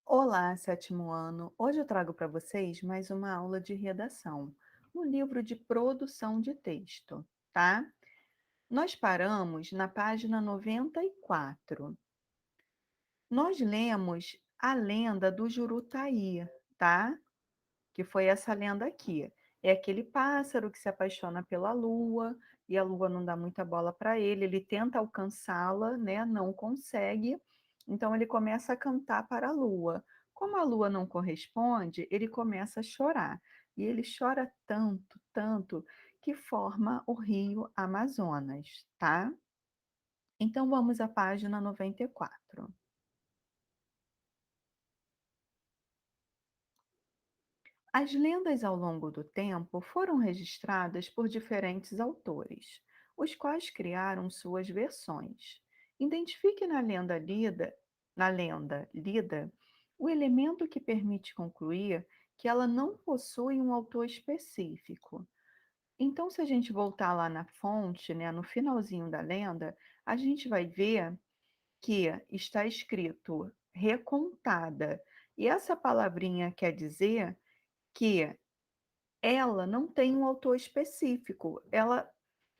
Olá, sétimo ano. Hoje eu trago para vocês mais uma aula de redação, no livro de produção de texto, tá? Nós paramos na página 94. Nós lemos a lenda do Jurutaí, tá? Que foi essa lenda aqui. É aquele pássaro que se apaixona pela lua e a lua não dá muita bola para ele, ele tenta alcançá-la, né, não consegue, então ele começa a cantar para a lua. Como a lua não corresponde, ele começa a chorar. E ele chora tanto, tanto, que forma o rio Amazonas, tá? Então vamos à página 94. As lendas ao longo do tempo foram registradas por diferentes autores, os quais criaram suas versões. Identifique na lenda lida, o elemento que permite concluir que ela não possui um autor específico. Então, se a gente voltar lá na fonte, né, no finalzinho da lenda, a gente vai ver que está escrito recontada. E essa palavrinha quer dizer que ela não tem um autor específico, ela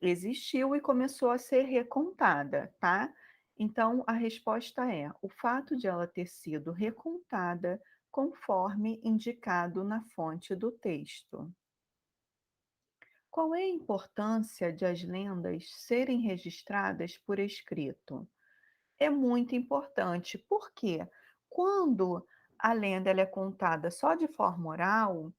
existiu e começou a ser recontada, tá? Então a resposta é: o fato de ela ter sido recontada conforme indicado na fonte do texto. Qual é a importância de as lendas serem registradas por escrito? É muito importante, porque quando a lenda ela é contada só de forma oral,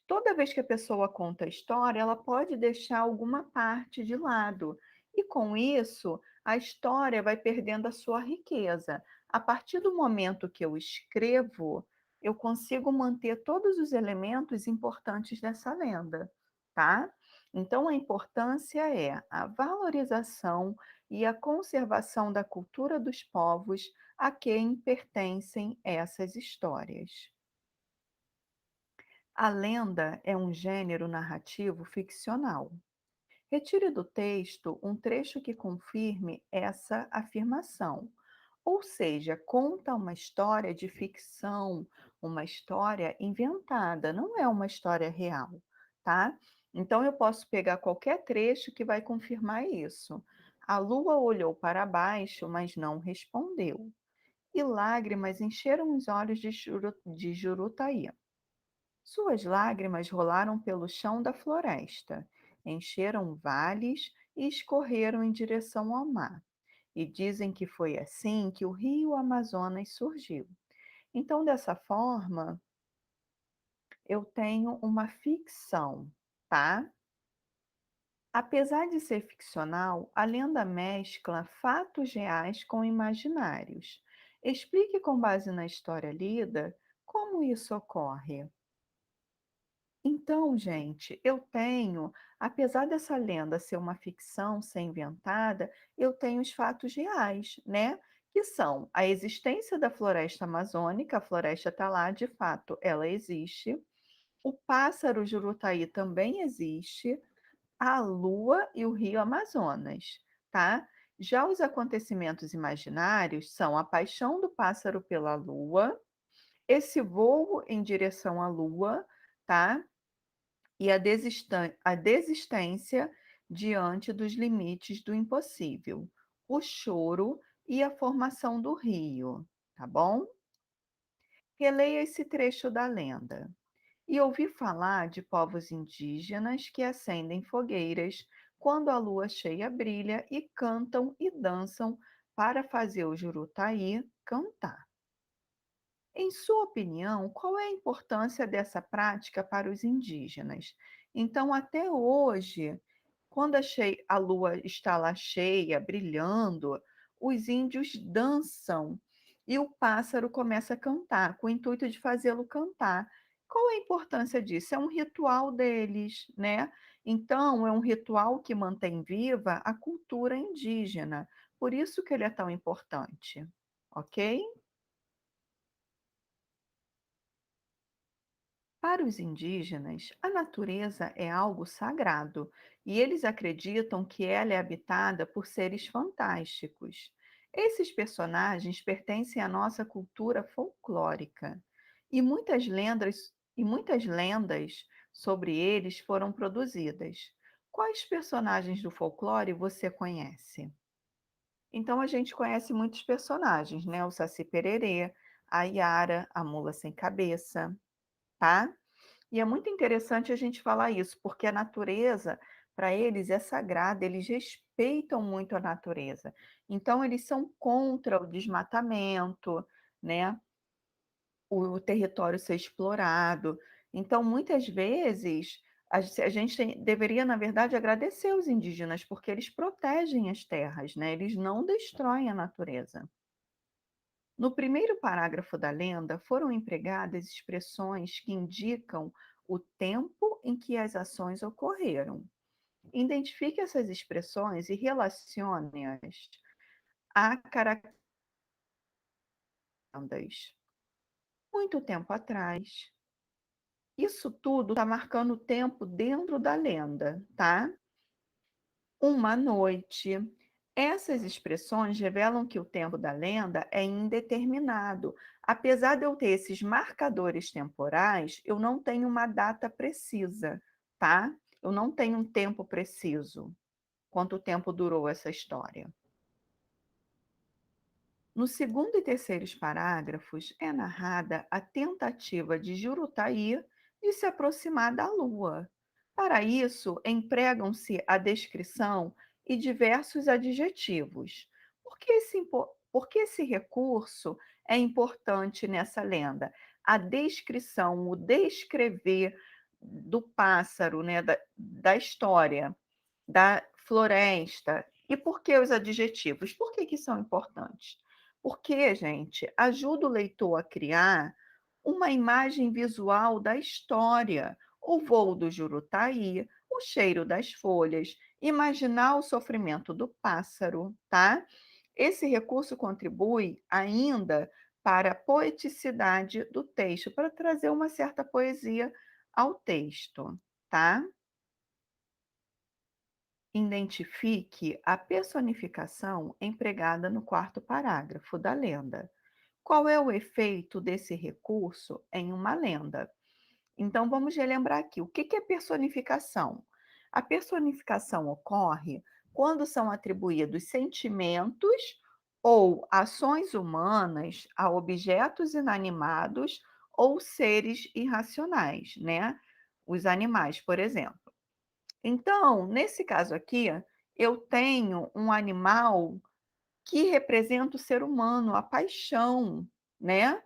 toda vez que a pessoa conta a história, ela pode deixar alguma parte de lado. E com isso, a história vai perdendo a sua riqueza. A partir do momento que eu escrevo, eu consigo manter todos os elementos importantes dessa lenda, tá? Então, a importância é a valorização e a conservação da cultura dos povos a quem pertencem essas histórias. A lenda é um gênero narrativo ficcional. Retire do texto um trecho que confirme essa afirmação, ou seja, conta uma história de ficção, uma história inventada, não é uma história real, tá? Então eu posso pegar qualquer trecho que vai confirmar isso. A lua olhou para baixo, mas não respondeu, e lágrimas encheram os olhos de Jurutaí. Suas lágrimas rolaram pelo chão da floresta, encheram vales e escorreram em direção ao mar. E dizem que foi assim que o rio Amazonas surgiu. Então, dessa forma, eu tenho uma ficção, tá? Apesar de ser ficcional, a lenda mescla fatos reais com imaginários. Explique com base na história lida como isso ocorre. Então, gente, apesar dessa lenda ser uma ficção, ser inventada, eu tenho os fatos reais, né? Que são a existência da floresta amazônica, a floresta está lá, de fato, ela existe. O pássaro jurutaí também existe, a lua e o rio Amazonas, tá? Já os acontecimentos imaginários são a paixão do pássaro pela lua, esse voo em direção à lua, tá? E a desistência diante dos limites do impossível, o choro e a formação do rio, tá bom? Releia esse trecho da lenda. E ouvi falar de povos indígenas que acendem fogueiras quando a lua cheia brilha e cantam e dançam para fazer o Jurutaí cantar. Em sua opinião, qual é a importância dessa prática para os indígenas? Então, até hoje, quando a lua está lá cheia, brilhando, os índios dançam e o pássaro começa a cantar, com o intuito de fazê-lo cantar. Qual é a importância disso? É um ritual deles, né? Então, é um ritual que mantém viva a cultura indígena. Por isso que ele é tão importante, ok? Para os indígenas, a natureza é algo sagrado e eles acreditam que ela é habitada por seres fantásticos. Esses personagens pertencem à nossa cultura folclórica e muitas lendas sobre eles foram produzidas. Quais personagens do folclore você conhece? Então a gente conhece muitos personagens, né? O Saci Pererê, a Iara, a Mula Sem Cabeça, tá? E é muito interessante a gente falar isso, porque a natureza, para eles, é sagrada, eles respeitam muito a natureza. Então, eles são contra o desmatamento, né? O território ser explorado. Então, muitas vezes, a gente deveria, na verdade, agradecer os indígenas, porque eles protegem as terras, né? Eles não destroem a natureza. No primeiro parágrafo da lenda, foram empregadas expressões que indicam o tempo em que as ações ocorreram. Identifique essas expressões e relacione-as a características. Muito tempo atrás. Isso tudo está marcando o tempo dentro da lenda, tá? Uma noite. Essas expressões revelam que o tempo da lenda é indeterminado. Apesar de eu ter esses marcadores temporais, eu não tenho uma data precisa, tá? Eu não tenho um tempo preciso. Quanto tempo durou essa história? No segundo e terceiros parágrafos é narrada a tentativa de Jurutaí de se aproximar da Lua. Para isso, empregam-se a descrição e diversos adjetivos. Por que esse recurso é importante nessa lenda? A descrição, o descrever do pássaro, né, da história, da floresta. E por que os adjetivos? Por que são importantes? Porque, gente, ajuda o leitor a criar uma imagem visual da história, o voo do jurutaí, o cheiro das folhas, imaginar o sofrimento do pássaro, tá? Esse recurso contribui ainda para a poeticidade do texto, para trazer uma certa poesia ao texto, tá? Identifique a personificação empregada no quarto parágrafo da lenda. Qual é o efeito desse recurso em uma lenda? Então, vamos relembrar aqui. O que é personificação? A personificação ocorre quando são atribuídos sentimentos ou ações humanas a objetos inanimados ou seres irracionais, né? Os animais, por exemplo. Então, nesse caso aqui, eu tenho um animal que representa o ser humano, a paixão, né?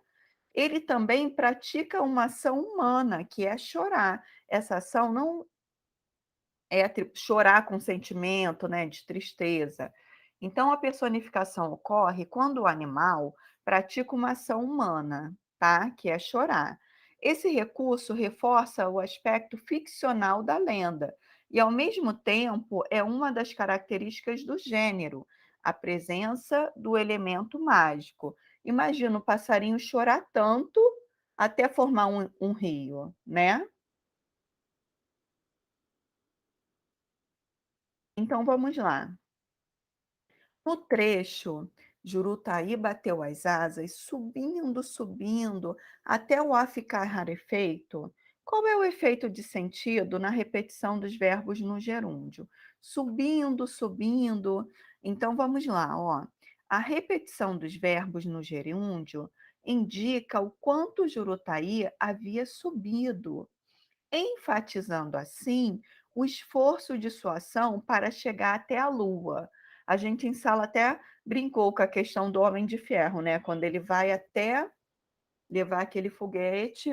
Ele também pratica uma ação humana, que é chorar. Essa ação não é chorar com sentimento, né, de tristeza. Então, a personificação ocorre quando o animal pratica uma ação humana, tá? Que é chorar. Esse recurso reforça o aspecto ficcional da lenda e, ao mesmo tempo, é uma das características do gênero, a presença do elemento mágico. Imagina o passarinho chorar tanto até formar um rio, né? Então, vamos lá. No trecho, Jurutaí bateu as asas, subindo, subindo, até o ar ficar rarefeito. Qual é o efeito de sentido na repetição dos verbos no gerúndio? Subindo, subindo. Então vamos lá, ó. A repetição dos verbos no gerúndio indica o quanto Jurutaí havia subido, enfatizando assim o esforço de sua ação para chegar até a Lua. A gente em sala até brincou com a questão do Homem de Ferro, né? Quando ele vai até levar aquele foguete,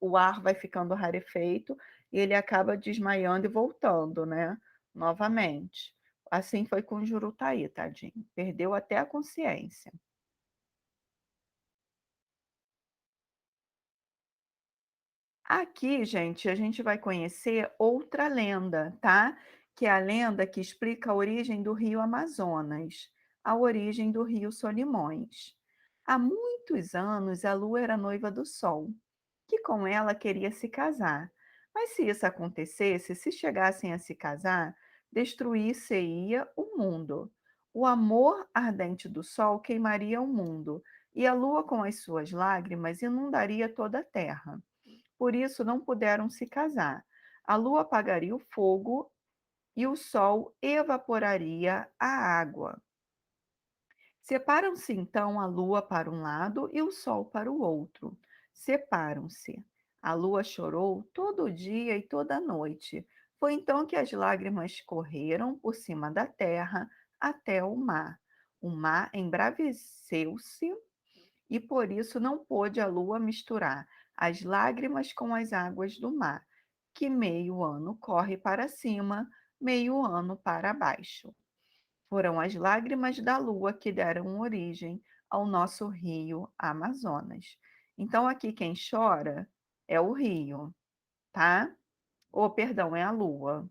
o ar vai ficando rarefeito e ele acaba desmaiando e voltando, né? Novamente. Assim foi com o Jurutaí, tadinho. Perdeu até a consciência. Aqui, gente, a gente vai conhecer outra lenda, tá? Que é a lenda que explica a origem do rio Amazonas, a origem do rio Solimões. Há muitos anos, a Lua era noiva do Sol, que com ela queria se casar. Mas se isso acontecesse, se chegassem a se casar, destruir-se-ia o mundo. O amor ardente do sol queimaria o mundo, e a lua, com as suas lágrimas, inundaria toda a terra. Por isso não puderam se casar. A lua apagaria o fogo e o sol evaporaria a água. Separam-se então a lua para um lado e o sol para o outro. Separam-se. A lua chorou todo o dia e toda a noite. Foi então que as lágrimas correram por cima da terra até o mar. O mar embraveceu-se e por isso não pôde a lua misturar as lágrimas com as águas do mar, que meio ano corre para cima, meio ano para baixo. Foram as lágrimas da lua que deram origem ao nosso rio Amazonas. Então, aqui quem chora é o rio, tá? Ou, perdão, é a lua.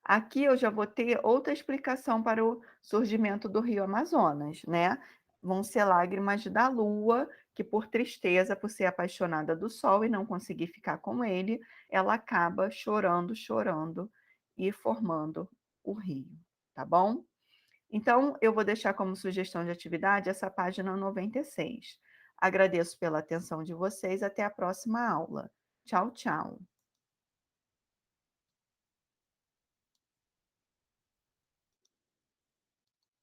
Aqui eu já vou ter outra explicação para o surgimento do rio Amazonas, né? Vão ser lágrimas da lua, que por tristeza, por ser apaixonada do sol e não conseguir ficar com ele, ela acaba chorando, chorando e formando o rio, tá bom? Então, eu vou deixar como sugestão de atividade essa página 96. Agradeço pela atenção de vocês. Até a próxima aula. Tchau, tchau.